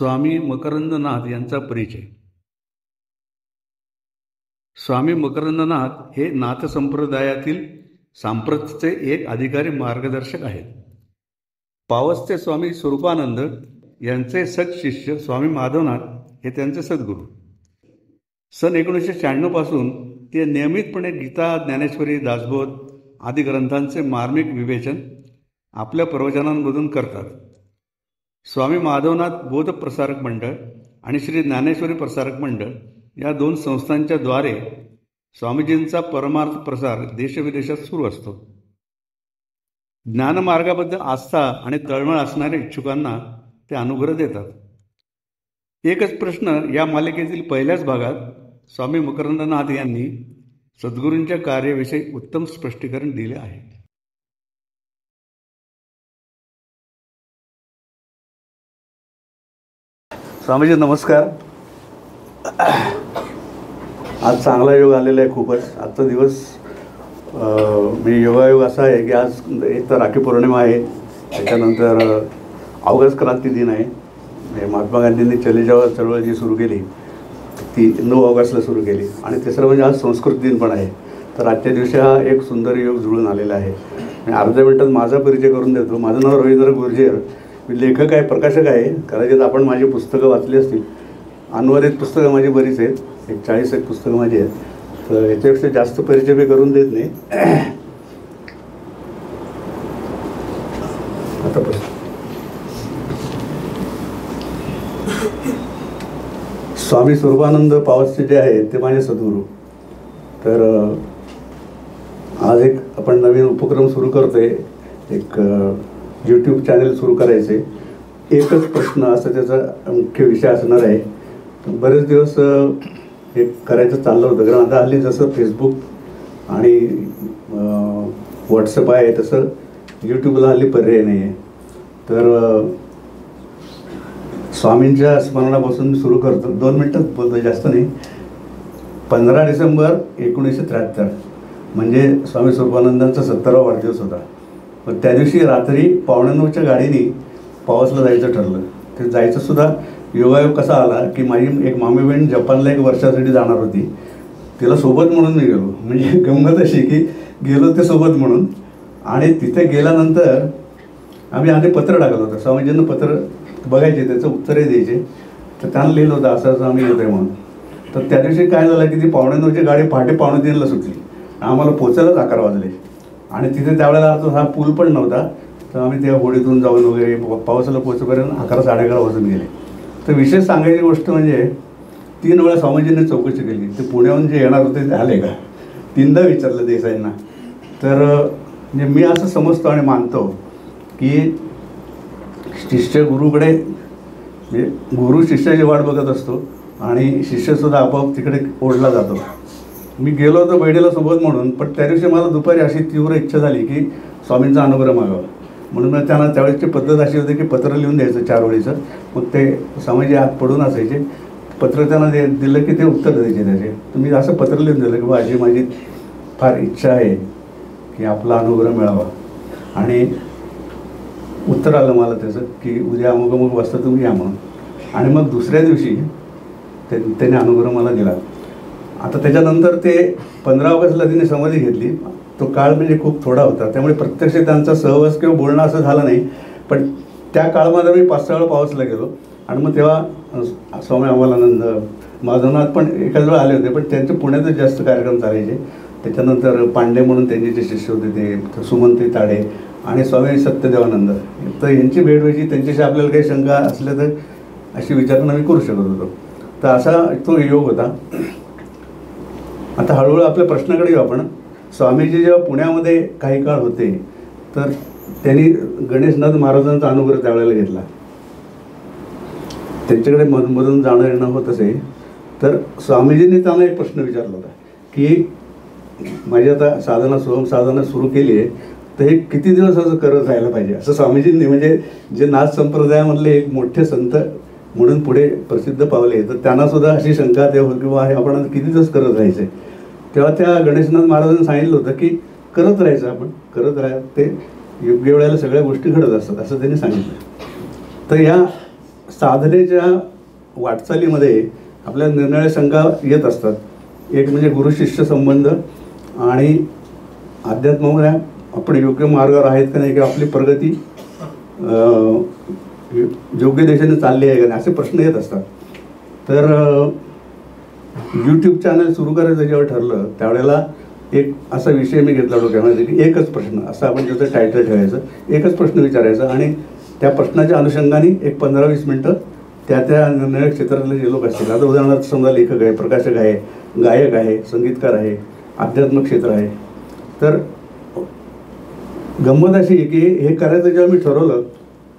स्वामी मकरंदनाथ यांचा परिचय. स्वामी मकरंदनाथ हे नाथ संप्रदायातील सांप्रतचे एक अधिकारी मार्गदर्शक आहेत. पावसचे स्वामी स्वरूपानंद यांचे सत्शिष्य स्वामी माधवनाथ हे त्यांचे सद्गुरू. सन 1996 पासून ते नियमितपणे गीता, ज्ञानेश्वरी, दासबोध आदी ग्रंथांचे मार्मिक विवेचन आपल्या प्रवचनांमधून करतात. स्वामी माधवनाथ बोध प्रसारक मंडळ आणि श्री ज्ञानेश्वरी प्रसारक मंडळ या दोन संस्थांच्या द्वारे स्वामीजींचा परमार्थ प्रसार देशविदेशात सुरू असतो. ज्ञानमार्गाबद्दल आस्था आणि तळमळ असणाऱ्या इच्छुकांना ते अनुग्रह देतात. एकच प्रश्न या मालिकेतील पहिल्याच भागात स्वामी मकरंदनाथ यांनी सद्गुरूंच्या कार्याविषयी उत्तम स्पष्टीकरण दिले आहे. स्वामीजी नमस्कार. आज चांगला योग आलेला आहे खूपच. आजचा दिवस योगायोग असा आहे की आज एक तर राखी पौर्णिमा आहे, त्याच्यानंतर ऑगस्ट क्रांती दिन आहे. महात्मा गांधींनी चले जाव चळवळ जी सुरू केली ती 9 ऑगस्टला सुरू केली, आणि तिसरं म्हणजे आज संस्कृत दिन पण आहे. तर आजच्या दिवशी हा एक सुंदर योग जुळून आलेला आहे. आणि अर्ध्या मिनिटात माझा परिचय करून देतो. माझं नाव रवींद्र गुर्जेर, मी लेखक आहे, प्रकाशक आहे. कदाचित आपण माझी पुस्तकं वाचली असतील. अनुवादित पुस्तकं माझी बरीच आहेत, 40 पुस्तकं माझी आहेत. तर याच्यापेक्षा जास्त परिचय मी करून देत नाही. आता स्वामी स्वरूपानंद पावसचे जे आहेत ते माझे सद्गुरू. तर आज एक आपण नवीन उपक्रम सुरू करतोय, एक यूट्यूब चॅनल सुरू करायचे. एकच प्रश्न असं त्याचा मुख्य विषय असणार आहे. बरेच दिवस हे करायचं चाललं होतं, कारण आता हल्ली जसं फेसबुक आणि व्हॉट्सअप आहे तसं यूट्यूबला हल्ली पर्याय नाही आहे. तर स्वामींच्या स्मरणापासून सुरू करतो. 2 मिनटात बोलतो, जास्त नाही. 15 डिसेंबर 1973 म्हणजे स्वामी स्वरूपानंदांचा 70वा वाढदिवस होता. पण त्या दिवशी रात्री 8:45च्या गाडीने पावसला जायचं ठरलं. ते जायचं सुद्धा योगायोग कसा आला की माझी एक मामी बहीण जपानला 1 वर्षासाठी जाणार होती. तिला सोबत म्हणून मी गेलो. म्हणजे गंमत अशी की गेलो ते सोबत म्हणून. आणि तिथे गेल्यानंतर आम्ही आधी पत्र टाकलं होतं. स्वामीजींना पत्र बघायचे, त्याचं उत्तरही द्यायचे. तर त्यांना लिहिलं होतं असं असं आम्ही येतोय म्हणून. तर त्या दिवशी काय झालं की ती 8:45ची गाडी पहाटे 8:45ला सुटली. आम्हाला पोचायलाच 11 वाजले. आणि तिथे त्यावेळेला हा पूल पण नव्हता. तर आम्ही त्या होडीतून जाऊन वगैरे पावसाला पोचेपर्यंत 11 साडे 11 वाजून गेले. तर विशेष सांगायची गोष्ट म्हणजे 3 वेळा स्वामीजींनी चौकशी केली. ते पुण्याहून जे येणार होते ते आले का, 3दा विचारलं देसाईंना. तर म्हणजे मी असं समजतो आणि मानतो की शिष्य गुरुकडे, म्हणजे गुरु शिष्याची वाट बघत असतो आणि शिष्यसुद्धा आपोआप तिकडे ओढला जातो. मी गेलो होतो बैडीला सोबत म्हणून, पण त्या दिवशी मला दुपारी अशी तीव्र इच्छा झाली की स्वामींचा अनुग्रह मागावा. म्हणून मग त्यांना त्यावेळेची पद्धत अशी होती की पत्र लिहून द्यायचं 4 ओळीचं. मग ते स्वामीजी हात पडून असायचे. पत्र त्यांना दिलं की ते उत्तर द्यायचे त्याचे. तर मी असं पत्र लिहून दिलं की अशी माझी फार इच्छा आहे की आपला अनुग्रह मिळावा. आणि उत्तर आलं मला त्याचं की उद्या अमुक वाजता तुम्ही या म्हणून. आणि मग दुसऱ्या दिवशी त्याने अनुग्रह मला दिला. आता त्याच्यानंतर ते 15 ऑगस्टला तिने समाधी घेतली. तो काळ म्हणजे खूप थोडा होता, त्यामुळे प्रत्यक्ष त्यांचा सहवास किंवा बोलणं असं झालं नाही. पण त्या काळामध्ये मी 5-6 वेळा पावसला गेलो. आणि मग तेव्हा स्वामी अमलानंद, माधवनाथ पण एकाच वेळा आले होते, पण त्यांचे पुण्यातच जास्त कार्यक्रम चालायचे. त्याच्यानंतर पांडे म्हणून त्यांचे जे शिष्य होते ते सुमंत ताडे आणि स्वामी सत्यदेवानंद. तर यांची भेट व्हायची. त्यांच्याशी आपल्याला काही शंका असल्या तर अशी विचारणा मी करू शकत होतो. तर असा तो योग होता. आता हळूहळू आपल्या प्रश्नाकडे येऊ आपण. स्वामीजी जेव्हा पुण्यामध्ये काही काळ होते तर त्यांनी गणेशनाथ महाराजांचा अनुग्रह त्यावेळेला घेतला. त्यांच्याकडे मधून जाणं येणं होत असे. तर स्वामीजींनी त्यांना एक प्रश्न विचारला होता की माझी आता साधना सोहम साधना सुरू केली आहे, तर हे किती दिवस असं करत राहायला पाहिजे, असं स्वामीजींनी, म्हणजे जे नाथ संप्रदायामधले एक मोठे संत म्हणून पुढे प्रसिद्ध पावले, तर त्यांनासुद्धा अशी शंका तेव्हा किंवा आपण किती दिवस करत राहायचे. तेव्हा त्या गणेशनाथ महाराजांनी सांगितलं होतं की करत राहायचं, आपण करत राहा, ते योग्य वेळेला सगळ्या गोष्टी घडत असतात असं त्यांनी सांगितलं. तर या साधनेच्या वाटचालीमध्ये आपल्याला निरनिराळ्या शंका येत असतात. एक म्हणजे गुरु शिष्य संबंध आणि अध्यात्मामध्ये आपण योग्य मार्गावर आहेत का नाही, किंवा आपली प्रगती योग्य दिशेने चालली आहे का नाही, असे प्रश्न येत असतात. तर यूट्यूब चॅनल सुरू करायचं जेव्हा ठरलं त्यावेळेला एक असा विषय मी घेतला डोक्यामध्ये की एकच प्रश्न, असं आपण त्याचं टायटल ठेवायचं, एकच प्रश्न विचारायचा आणि त्या प्रश्नाच्या अनुषंगाने एक 15-20 मिनटं त्या निर्णय क्षेत्रातले जे लोक असतील, आता उदाहरणार्थ समजा लेखक आहे, प्रकाशक आहे, गायक आहे, संगीतकार आहे, आध्यात्मिक क्षेत्र आहे. तर गंमत अशी आहे की हे करायचं जेव्हा मी ठरवलं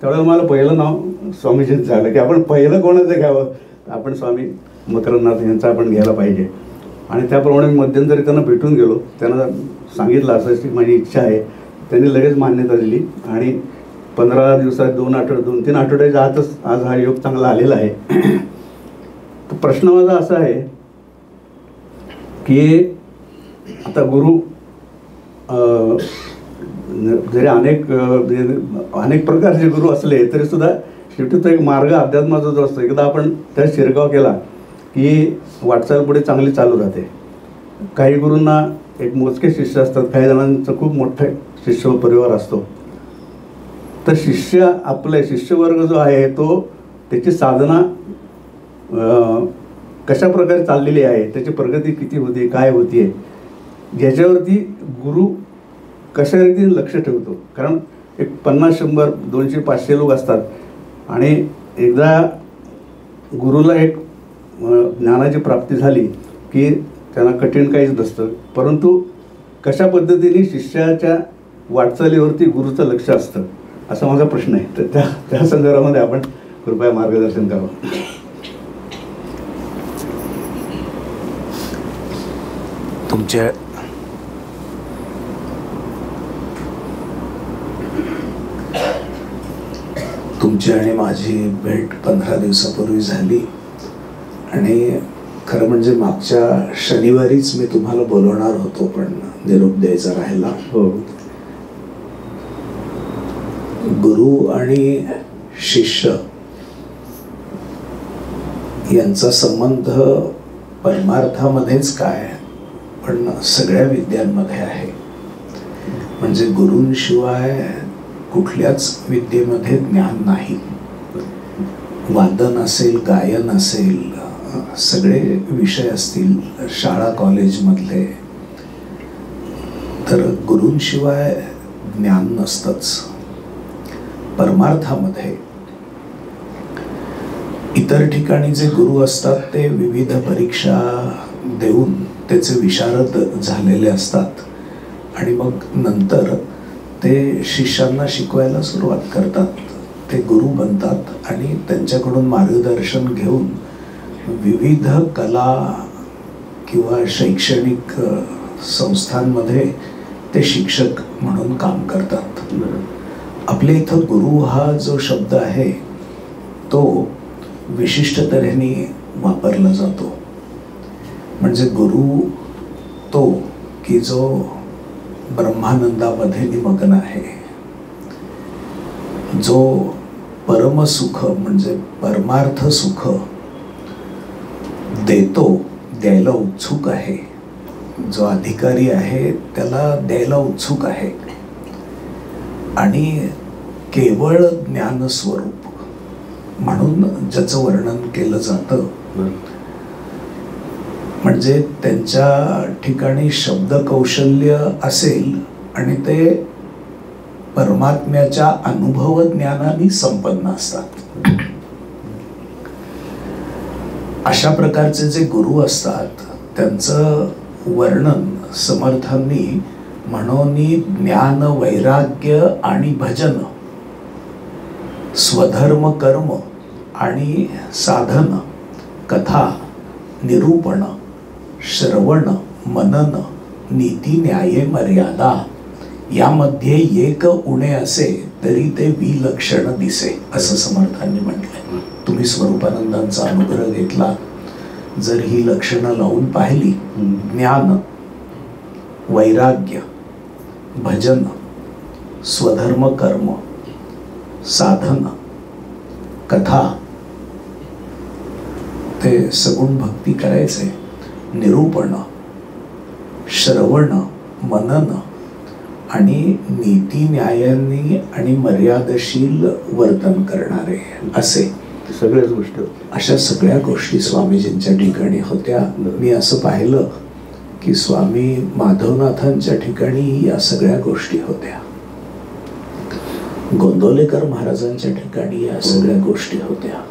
त्यावेळेला मला पहिलं नाव स्वामीजींचं झालं की आपण पहिलं कोणाचं घ्यावं, आपण स्वामी मकरंदनाथ यांचं आपण घ्यायला पाहिजे. आणि त्याप्रमाणे मी मध्यंतरी त्यांना भेटून गेलो, त्यांना सांगितलं असं की माझी इच्छा आहे. त्यांनी लगेच मान्यता दिली आणि 15 दिवसात 2-3 आठवड्याच्या आतच आज हा योग चांगला आलेला आहे. तर प्रश्न माझा असा आहे की आता गुरु जरी अनेक प्रकारचे गुरु असले तरी सुद्धा शेवटी तो एक मार्ग अध्यात्माचा जो असतो, एकदा आपण त्या शिरकाव केला की वाटचाल पुढे चांगली चालू राहते. काही गुरूंना एक मोजके शिष्य असतात, काही जणांचं खूप मोठं शिष्य परिवार असतो. तर आपले शिष्यवर्ग जो आहे तो त्याची साधना कशा प्रकारे चाललेली आहे, त्याची प्रगती किती होती, काय होती आहे, याच्यावरती गुरु कशा रीतीने लक्ष ठेवतो. कारण एक 50, 100, 200, 500 लोक असतात आणि एकदा गुरुला एक ज्ञानाची प्राप्ती झाली की त्यांना कठीण काहीच नसतं, परंतु कशा पद्धतीने शिष्याच्या वाटचालीवरती गुरुचं लक्ष असतं असा माझा प्रश्न आहे. तर त्या संदर्भामध्ये आपण कृपया मार्गदर्शन करावं. तुमची आणि माझी भेट 15 दिवसापूर्वी झाली आणि खरं म्हणजे मागच्या शनिवारीच मी तुम्हाला बोलवणार होतो, पण निरोप द्यायचा राहिला. हो. गुरु आणि शिष्य यांचा संबंध परमार्थामध्येच काय पण सगळ्या विद्यांमध्ये आहे. म्हणजे गुरूंशिवाय कुठल्याच विद्येमध्ये ज्ञान नाही. वादन असेल, गायन असेल, सगळे विषय असतील शाळा कॉलेजमधले, तर गुरूंशिवाय ज्ञान नसतंच. परमार्थामध्ये इतर ठिकाणी जे गुरु असतात ते विविध परीक्षा देऊन त्याचे विशारद झालेले असतात आणि मग नंतर ते शिष्यांना शिकवायला सुरुवात करतात. ते गुरु बनतात आणि त्यांच्याकडून मार्गदर्शन घेऊन विविध कला किंवा शैक्षणिक संस्थांमध्ये ते शिक्षक म्हणून काम करतात. आपल्या इथं गुरु हा जो शब्द आहे तो विशिष्ट तऱ्हेने वापरला जातो. म्हणजे गुरु तो की जो ब्रह्मानंदामध्ये निमग्न आहे, जो परमसुख म्हणजे परमार्थ सुख देतो, द्यायला उत्सुक आहे. जो अधिकारी आहे त्याला द्यायला उत्सुक आहे आणि केवळ ज्ञानस्वरूप म्हणून ज्याचं वर्णन केलं जातं. म्हणजे त्यांच्या ठिकाणी शब्द कौशल्य असेल आणि ते परमात्म्याच्या अनुभव ज्ञानाने संपन्न असतात. अशा प्रकारचे जे गुरु असतात त्यांचं वर्णन समर्थांनी म्हणोनी ज्ञान, वैराग्य आणि भजन, स्वधर्म कर्म आणि साधन, कथा, निरूपण, श्रवण, मनन, नीती, न्याय, मर्यादा यामध्ये एक उणे असे तरी ते विलक्षण दिसे असं समर्थांनी म्हटलंय. तुम्ही स्वरूपानंदांचा अनुग्रह घेतला, जर ही लक्षणं लावून पाहिली, ज्ञान, वैराग्य, भजन, स्वधर्म कर्म, साधन, कथा, ते सगुण भक्ती करायचे, निरूपण, श्रवण, मनन आणि नीती न्यायांनी आणि मर्यादशील वर्तन करणारे असे सगळ्याच गोष्टी होत्या. अशा सगळ्या गोष्टी स्वामीजींच्या ठिकाणी होत्या. मी असं पाहिलं की स्वामी माधवनाथांच्या ठिकाणी या सगळ्या गोष्टी होत्या, गोंदवलेकर महाराजांच्या ठिकाणी या सगळ्या गोष्टी होत्या.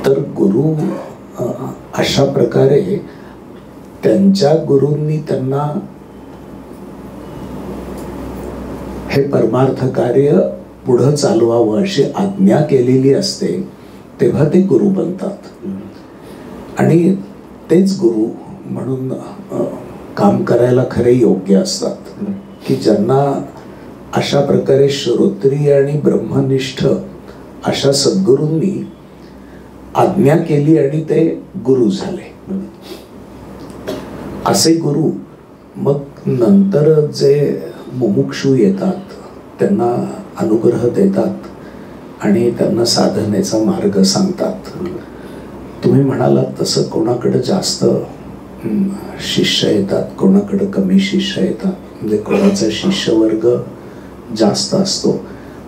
तर गुरु अशा प्रकारे त्यांच्या गुरूंनी त्यांना हे परमार्थ कार्य पुढं चालवावं अशी आज्ञा केलेली असते, तेव्हा ते गुरु बनतात. आणि तेच गुरु म्हणून काम करायला खरे योग्य असतात, की ज्यांना अशा प्रकारे श्रोत्री आणि ब्रह्मनिष्ठ अशा सद्गुरूंनी आज्ञा केली आणि ते गुरु झाले. असे गुरु मग नंतर जे मुमुक्षू येतात त्यांना अनुग्रह देतात आणि त्यांना साधनेचा मार्ग सांगतात. तुम्ही म्हणालात तसं कोणाकडे जास्त शिष्य येतात, कोणाकडे कमी शिष्य येतात, म्हणजे कोणाचा शिष्यवर्ग जास्त असतो.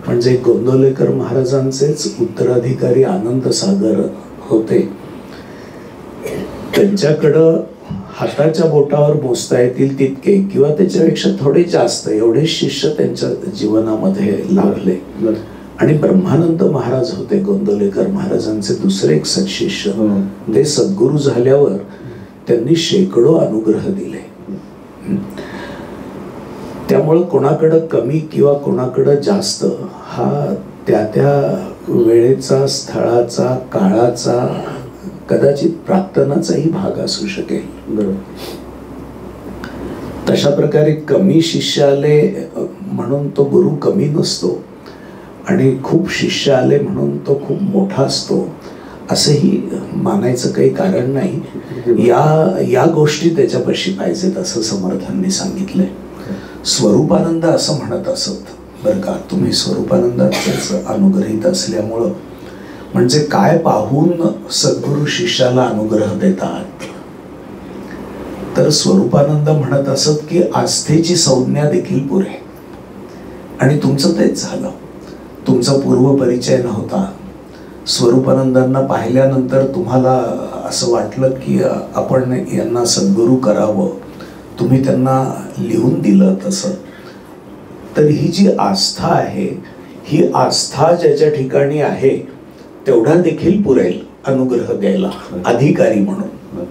म्हणजे गोंदवलेकर महाराजांचेच उत्तराधिकारी आनंद सागर होते, त्यांच्याकडं हाताच्या बोटावर मोजता येतील तितके किंवा त्याच्यापेक्षा थोडे जास्त एवढे शिष्य त्यांच्या जीवनामध्ये लाभले. आणि ब्रह्मानंद महाराज होते गोंदवलेकर महाराजांचे दुसरे एक सत्शिष्य. ते सद्गुरू झाल्यावर त्यांनी शेकडो अनुग्रह दिले. त्यामुळं कोणाकडं कमी किंवा कोणाकडं जास्त हा त्या त्या वेळेचा, स्थळाचा, काळाचा, कदाचित प्रार्थनाचाही भाग असू शकेल. तशा प्रकारे कमी शिष्य आले म्हणून तो गुरु कमी नसतो आणि खूप शिष्य आले म्हणून तो खूप मोठा असतो असंही मानायचं काही कारण नाही. या गोष्टी त्याच्यापाशी पाहिजेत असं समर्थांनी सांगितलंय. स्वरूपानंद असं म्हणत असत बरं का, तुम्ही स्वरूपानंदाचेच अनुग्रहित असल्यामुळं, म्हणजे काय पाहून सद्गुरू शिष्याला अनुग्रह देतात. तर स्वरूपानंद म्हणत असत की आस्थेची संज्ञा देखील पुरे. आणि तुमचं तेच झालं. तुमचा पूर्वपरिचय नव्हता. स्वरूपानंदांना पाहिल्यानंतर तुम्हाला असं वाटलं की आपण यांना सद्गुरू करावं. तुम्ही त्यांना लिहून दिलं तसं. तर ही जी आस्था आहे, ही आस्था ज्याच्या ठिकाणी आहे तेवढा देखील पुरेल अनुग्रह द्यायला अधिकारी म्हणून,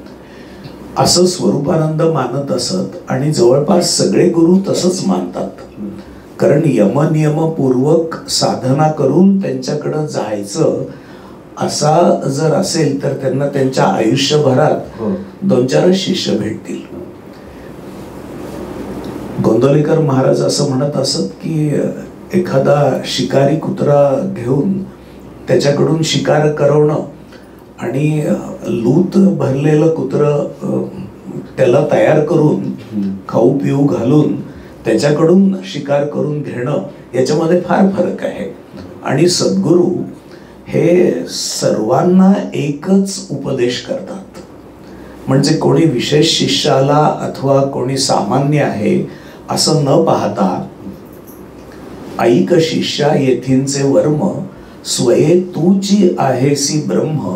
असं स्वरूपानंद मानत असत. आणि जवळपास सगळे गुरु तसंच मानतात. कारण यमनियमपूर्वक साधना करून त्यांच्याकडं जायचं असा जर असेल तर त्यांना त्यांच्या आयुष्यभरात 2-4 शिष्य भेटतील. गोंदवलेकर महाराज असं म्हणत असत की एखादा शिकारी कुत्रा घेऊन त्याच्याकडून शिकार करवणं आणि लूत भरलेलं कुत्रं त्याला तयार करून खाऊ पिऊ घालून त्याच्याकडून शिकार करून घेणं याच्यामध्ये फार फरक आहे. आणि सद्गुरू हे सर्वांना एकच उपदेश करतात. म्हणजे कोणी विशेष शिष्य आला अथवा कोणी सामान्य आहे असं न पाहता, ऐक शिष्या येथींचे वर्म, स्वये तूची आहेसी ब्रह्म,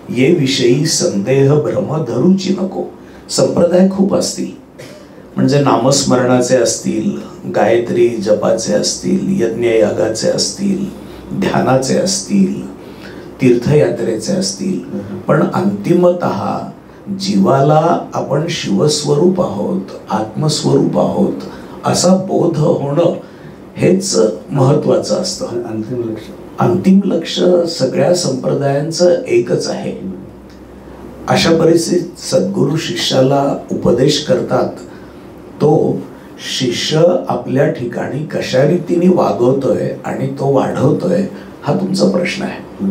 ये विषयी संदेह भ्रम धरूची नको. संप्रदाय खूप असतील, म्हणजे नामस्मरणाचे असतील, गायत्री जपाचे असतील, यज्ञयागाचे असतील, ध्यानाचे असतील, तीर्थयात्रेचे असतील, पण अंतिमतः जीवाला आपण शिवस्वरूप आहोत, आत्मस्वरूप आहोत असा बोध होणं हेच महत्वाचं असतं. अंतिम लक्ष सगळ्या संप्रदायांचं एकच आहे. अशा परिस्थितीत सद्गुरू शिष्याला उपदेश करतात. तो शिष्य आपल्या ठिकाणी कशा रीतीने वागवतोय आणि तो वाढवतोय हा तुमचा प्रश्न आहे.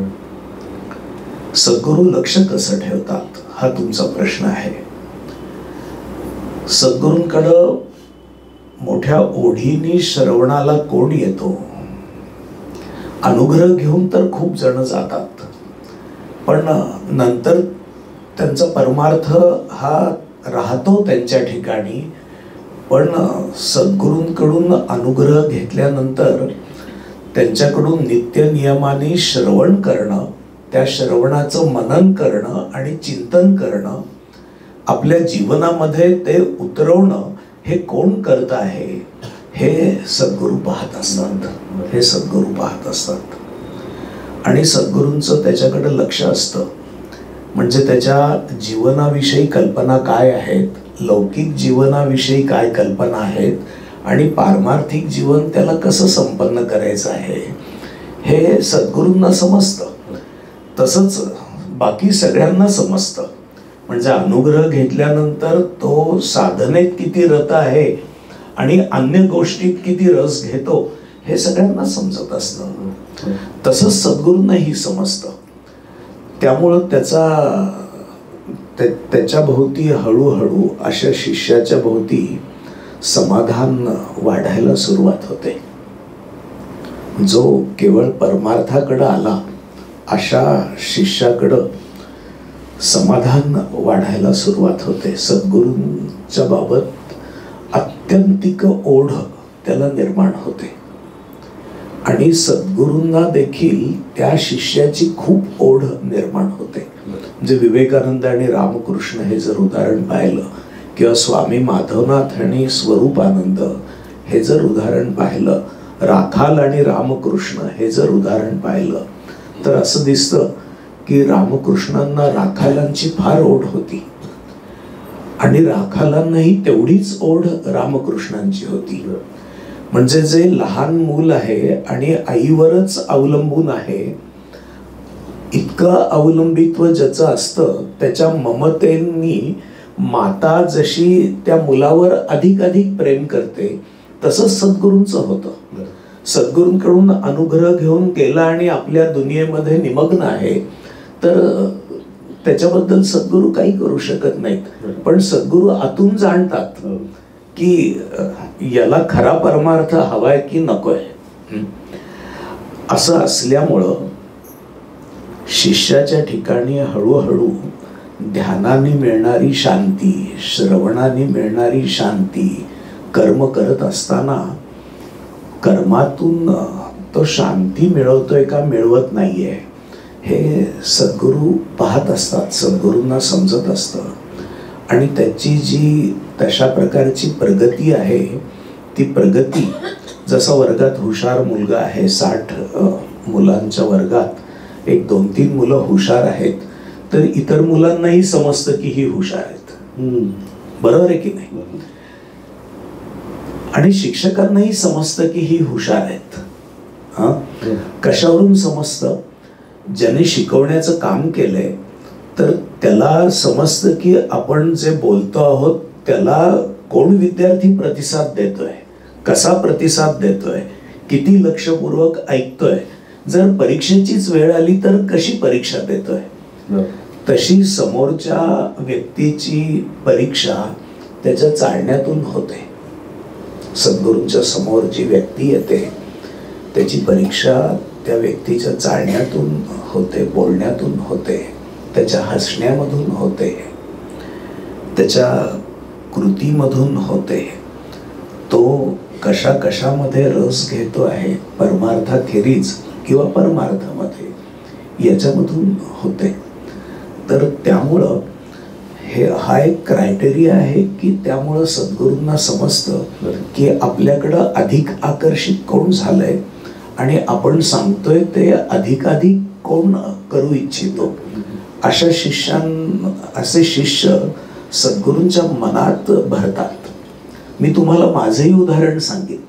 सद्गुरू लक्ष कसं ठेवतात हा तुमचा प्रश्न आहे. सद्गुरूंकडं मोठ्या ओढीने श्रवणाला कोण येतो? अनुग्रह घेऊन तर खूप जण जातात, पण नंतर त्यांचा परमार्थ हा राहतो त्यांच्या ठिकाणी. पण सद्गुरूंकडून अनुग्रह घेतल्यानंतर त्यांच्याकडून नित्य नियमाने श्रवण करणं, त्या श्रवणाचं मनन करणं आणि चिंतन करणं, आपल्या जीवनामध्ये ते उतरवणं, हे कोण करत आहे? हे सद्गुरू पाहत असतात. हे सद्गुरू पाहत असतात. आणि सद्गुरूंचं त्याच्याकडे लक्ष असतं. म्हणजे त्याच्या जीवनाविषयी कल्पना काय आहेत, लौकिक जीवनाविषयी काय कल्पना आहेत आणि पारमार्थिक जीवन त्याला कसं संपन्न करायचं आहे, हे सद्गुरूंना समजतं. तसंच बाकी सगळ्यांना समजतं. म्हणजे अनुग्रह घेतल्यानंतर तो साधनेत किती रत आहे आणि अन्य गोष्टीत किती रस घेतो, हे सगळ्यांना समजत असतं. तसंच सद्गुरूंनाही समजतं. त्यामुळं त्याच्या भोवती हळूहळू अशा शिष्याच्या भोवती समाधान वाढायला सुरुवात होते. जो केवळ परमार्थाकडं आला अशा शिष्याकडं समाधान वाढायला सुरुवात होते. सद्गुरूंच्या बाबत अत्यंतिक ओढ त्याला निर्माण होते. आणि सद्गुरूंना देखील त्या शिष्याची खूप ओढ निर्माण होते. म्हणजे विवेकानंद आणि रामकृष्ण हे जर उदाहरण पाहिलं, किंवा स्वामी माधवनाथ आणि स्वरूपानंद हे जर उदाहरण पाहिलं, राखाल आणि रामकृष्ण हे जर उदाहरण पाहिलं, तर असं दिसतं की रामकृष्णांना राखालांची फार ओढ होती आणि राखालांनाही तेवढीच ओढ रामकृष्णांची होती. म्हणजे जे लहान मूल आहे आणि आईवरच अवलंबून आहे, इतकं अवलंबित्व ज्याचं असतं, त्याच्या ममतेनी माता जशी त्या मुलावर अधिक अधिक प्रेम करते, तसंच सद्गुरूंचं होतं. सद्गुरूंकडून अनुग्रह घेऊन गेला आणि आपल्या दुनियेमध्ये निमग्न आहे, तर त्याच्याबद्दल सद्गुरू काही करू शकत नाहीत. पण सद्गुरू आतून जाणतात की याला खरा परमार्थ हवाय की नकोय. असं असल्यामुळं शिष्याच्या ठिकाणी हळूहळू ध्यानाने मिळणारी शांती, श्रवणाने मिळणारी शांती, कर्म करत असताना कर्मातून तो शांती मिळवतोय का मिळवत नाहीये, हे सद्गुरू पाहत असतात. सद्गुरूंना समजत असतं. आणि त्याची जी तशा प्रकारची प्रगती आहे, ती प्रगती, जसा वर्गात हुशार मुलगा आहे, 60 मुलांच्या वर्गात 1-2-3 मुलं हुशार आहेत, तर इतर मुलांनाही समजतं की ही हुशार आहेत. बरोबर आहे की नाही? आणि शिक्षकांनाही समजतं की ही हुशार आहेत. कशावरून समजतं? ज्याने शिकवण्याचं काम केलंय, तर त्याला समजतं की आपण जे बोलतो आहोत त्याला कोण विद्यार्थी प्रतिसाद देतोय, कसा प्रतिसाद देतोय, किती लक्षपूर्वक ऐकतोय. जर परीक्षेचीच वेळ आली तर कशी परीक्षा देतोय, तशी समोरच्या व्यक्तीची परीक्षा त्याच्या चालण्यातून होते. सद्गुरूंच्या समोर जी व्यक्ती येते त्याची परीक्षा त्या व्यक्तीच्या चालण्यातून होते, बोलण्यातून होते, त्याच्या हसण्यामधून होते, त्याच्या कृतीमधून होते. तो कशा कशामध्ये रस घेतो आहे, परमार्थाखेरीज किंवा परमार्थामध्ये, याच्यामधून होते. तर त्यामुळं हा एक क्रायटेरिया आहे की त्यामुळं सद्गुरूंना समजतं की आपल्याकडं अधिक आकर्षित कोण झालंय आणि आपण सांगतोय ते अधिकाधिक कोण करू इच्छितो. असे शिष्य सद्गुरूंच्या मनात भरतात. मी तुम्हाला माझंही उदाहरण सांगेन.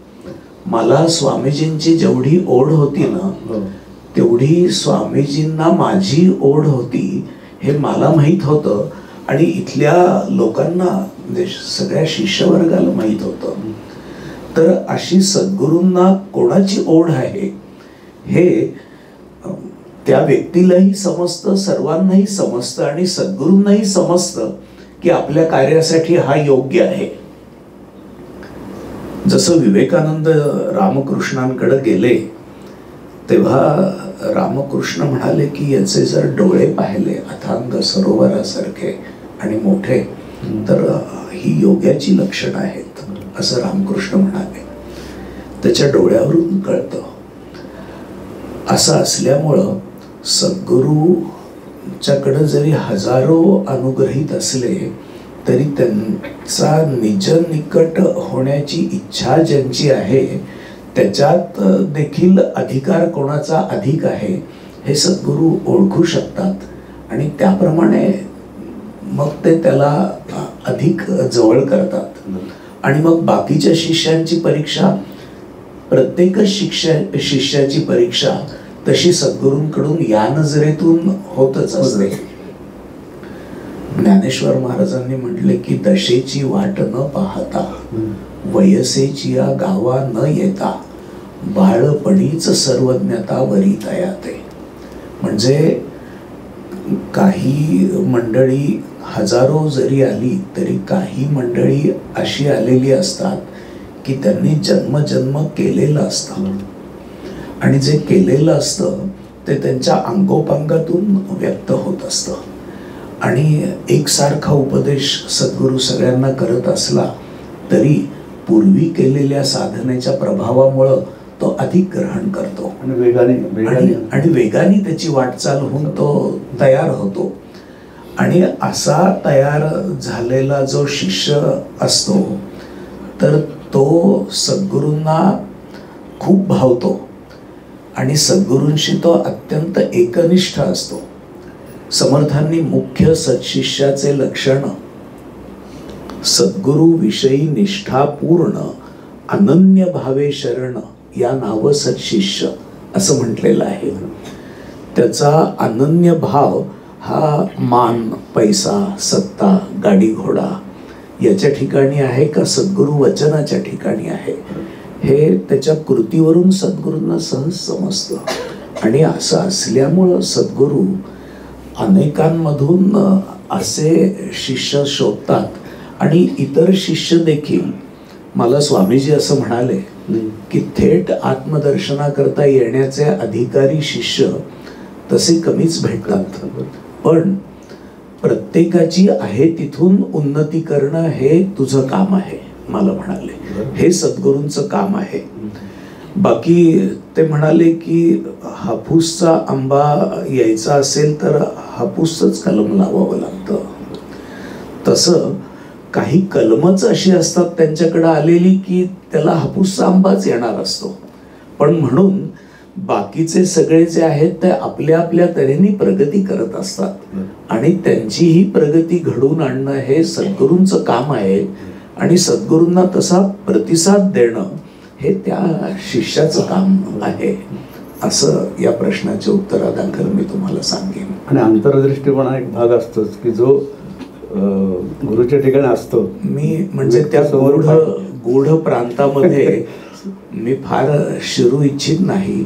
मला स्वामीजींची जेवढी ओढ होती ना, तेवढी स्वामीजींना माझी ओढ होती हे मला माहीत होतं. आणि इथल्या लोकांना, म्हणजे सगळ्या शिष्यवर्गाला माहीत होतं. तर अशी सद्गुरूंना कोणाची ओढ आहे हे त्या व्यक्तीलाही समजतं, सर्वांनाही समजतं. आणि सद्गुरूंनाही समजतं की आपल्या कार्यासाठी हा योग्य आहे. जसं विवेकानंद रामकृष्णांकडे गेले तेव्हा रामकृष्ण म्हणाले की याचे जर डोळे पाहिले अथांग सरोवरासारखे आणि मोठे, तर ही योग्याची लक्षणं आहेत असं रामकृष्ण म्हणाले. त्याच्या डोळ्यावरून कळतं. असं असल्यामुळं सद्गुरूच्याकडं जरी हजारो अनुग्रहित असले तरी त्यांचा निज निकट होण्याची इच्छा ज्यांची आहे त्याच्यात देखील अधिकार कोणाचा अधिक आहे हे सद्गुरू ओळखू शकतात आणि त्याप्रमाणे मग ते त्याला अधिक जवळ करतात. आणि मग बाकीच्या शिष्यांची परीक्षा, प्रत्येकच शिष्याची परीक्षा तशी सद्गुरूंकडून या नजरेतून होतच असते. ज्ञानेश्वर महाराजांनी म्हटले की दशेची वाट न पाहता, वयसेची या गावा न येता, बाळपणीच सर्वज्ञता वरी तयाते. म्हणजे काही मंडळी हजारो जरी आली तरी काही मंडळी अशी आलेली असतात की त्यांनी जन्मजन्म केलेलं असतं आणि जे केलेलं असतं ते त्यांच्या अंगोपांगातून व्यक्त होत असतं. आणि एकसारखा उपदेश सद्गुरू सगळ्यांना करत असला तरी पूर्वी केलेल्या साधनेच्या प्रभावामुळं तो अधिक ग्रहण करतो आणि वेगाने त्याची वाटचाल होऊन तो तयार होतो. आणि असा तयार झालेला जो शिष्य असतो तर तो सद्गुरूंना खूप भावतो आणि सद्गुरूंशी तो अत्यंत एकनिष्ठ असतो. समर्थांनी मुख्य सत्शिष्याचे लक्षण सद्गुरू विषयी निष्ठापूर्ण अनन्य भावे शरण या नाव सत्शिष्य असं म्हटलेलं आहे. त्याचा अनन्य भाव हा मान, पैसा, सत्ता, गाडी घोडा याच्या ठिकाणी आहे का सद्गुरू वचनाच्या ठिकाणी आहे हे त्याच्या कृतीवरून सद्गुरूंना सहज समजतं. आणि असं असल्यामुळं सद्गुरू अनेकांमधून असे शिष्य शोधतात आणि इतर शिष्य देखील. मला स्वामीजी असं म्हणाले की थेट आत्मदर्शनाकरता येण्याचे अधिकारी शिष्य तसे कमीच भेटतात, पण प्रत्येकाची आहे तिथून उन्नती करणं हे तुझं काम आहे मला म्हणाले. हे सद्गुरूंचं काम आहे. बाकी ते म्हणाले की हापूसचा आंबा यायचा असेल तर हापूसच कलम लावावं लागतं. तसं काही कलमच अशी असतात त्यांच्याकडे आलेली की त्याला हापूसचा आंबाच येणार असतो. पण म्हणून बाकीचे सगळे जे आहेत ते आपल्या आपल्या तऱ्हेने प्रगती करत असतात आणि त्यांची ही प्रगती घडवून आणणं हे सद्गुरूंचं काम आहे. आणि सद्गुरूंना तसा प्रतिसाद देणं हे त्या शिष्याचं काम आहे असं या प्रश्नाच्या उत्तरादाखल मी तुम्हाला सांगेन. आणि अंतर्दृष्टीपणा एक भाग असतोच की जो गुरुच्या ठिकाणी असतो. मी म्हणजे त्या गूढ प्रांतामध्ये मी फार शिरू इच्छित नाही,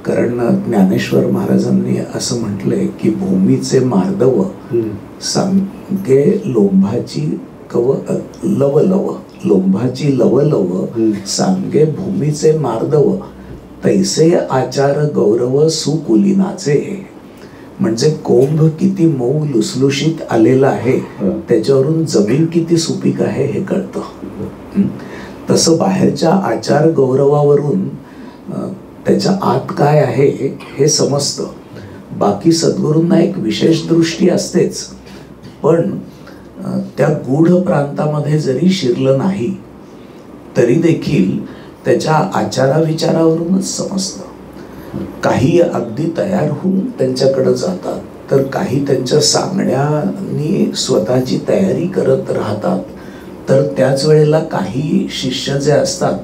कारण ज्ञानेश्वर महाराजांनी असं म्हटलंय की भूमीचे मार्दव सांगे लोंभाची लवलव, लोंभाची लवलव सांगे भूमीचे मार्दव, तैसे आचार गौरव सुकुलीनाचे. म्हणजे कोंभ किती मऊ लुसलुशीत आलेला आहे त्याच्यावरून जमीन किती सुपीक आहे हे कळतं. तसं बाहेरच्या आचार गौरवावरून त्याच्या आत काय आहे हे समजतं. बाकी सद्गुरूंना एक विशेष दृष्टी असतेच, पण त्या गूढ प्रांतामध्ये जरी शिरलं नाही तरी देखील त्याच्या आचाराविचारावरूनच समजतं. काही अगदी तयार होऊन त्यांच्याकडे जातात, तर काही त्यांच्या सांगण्यानी स्वतःची तयारी करत राहतात. तर त्याच वेळेला काही शिष्य जे असतात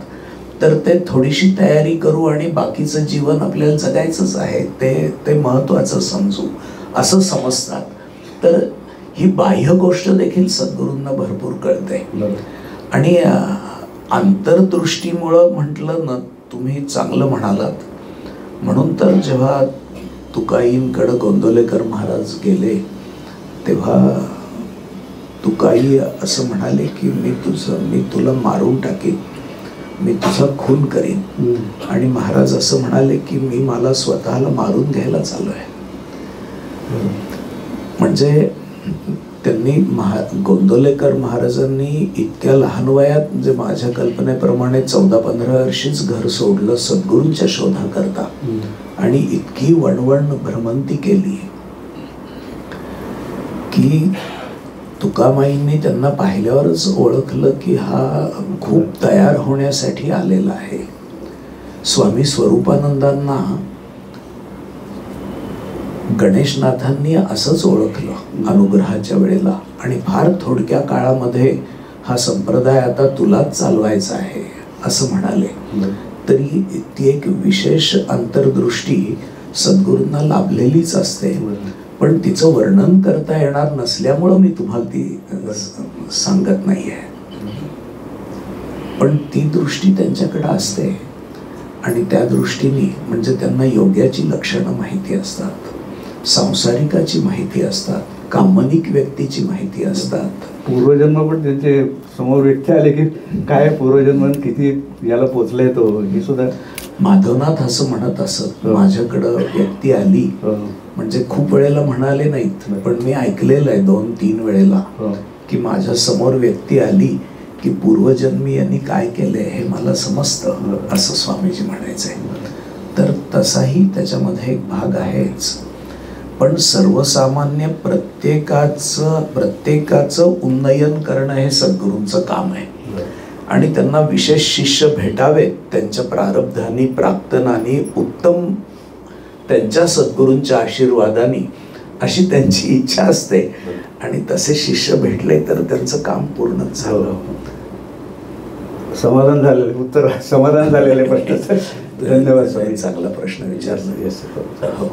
तर ते थोडीशी तयारी करू आणि बाकीचं जीवन आपल्याला जगायचंच आहे ते महत्त्वाचं समजू असं समजतात. तर ही बाह्य गोष्ट देखील सद्गुरूंना भरपूर कळते. आणि अंतर्दृष्टीमुळं म्हटलं ना, तुम्ही चांगलं म्हणालात. म्हणून तर जेव्हा तुकाईंकडं गोंदवलेकर महाराज गेले तेव्हा तुकाई असं म्हणाले की मी तुला मारून टाकेन, मी तुझा खून करीन. आणि महाराज असं म्हणाले की मी मला स्वतःला मारून घ्यायला चालू आहे. म्हणजे त्यांनी गोंदवलेकर महाराजांनी इतक्या लहान वयात म्हणजे माझ्या कल्पनेप्रमाणे 14-15 वर्षीच घर सोडलं सद्गुरूंच्या शोधाकरता आणि इतकी वणवण भ्रमंती केली की तुकामाईंनी त्यांना पाहिल्यावरच ओळखलं की हा खूप तयार होण्यासाठी आलेला आहे. स्वामी स्वरूपानंदांना गणेशनाथांनी असंच ओळखलं अनुग्रहाच्या वेळेला. आणि फार थोडक्या काळामध्ये हा संप्रदाय आता तुलाच चालवायचा आहे असं म्हणाले. तरी ती एक विशेष अंतर्दृष्टी सद्गुरूंना लाभलेलीच असते, पण तिचं वर्णन करता येणार नसल्यामुळं मी तुम्हाला ती सांगत नाही आहे. पण ती दृष्टी त्यांच्याकडे असते आणि त्या दृष्टीने म्हणजे त्यांना योग्याची लक्षणं माहिती असतात, सांसारिकाची माहिती असतात, कामनिक व्यक्तीची माहिती असतात. पूर्वजन्म पण त्यांचे समोर व्यक्ती आले की काय पूर्वजन्म किती याला पोचले तो हे सुद्धा माधवनाथ असं म्हणत असत. माझ्याकडं व्यक्ती आली म्हणजे खूप वेळेला म्हणाले नाहीत, पण मी ऐकलेलं आहे 2-3 वेळेला की माझ्या समोर व्यक्ती आली की पूर्वजन्मी यांनी काय केलंय हे मला समजतं असं स्वामीजी म्हणायचंय. तर तसाही त्याच्यामध्ये एक भाग आहेच. पण सर्वसामान्य प्रत्येकाचं उन्नयन करणं हे सद्गुरूंचं काम आहे. आणि त्यांना विशेष शिष्य भेटावेत त्यांच्या प्रारब्धानी प्राक्तनानी उत्तम त्यांच्या सद्गुरूंच्या आशीर्वादाने अशी त्यांची इच्छा असते. आणि तसे शिष्य भेटले तर त्यांचं काम पूर्णच झालं. समाधान झालेलं उत्तर समाधान झालेलं प्रश्न. धन्यवाद. चांगला प्रश्न विचारला. हो.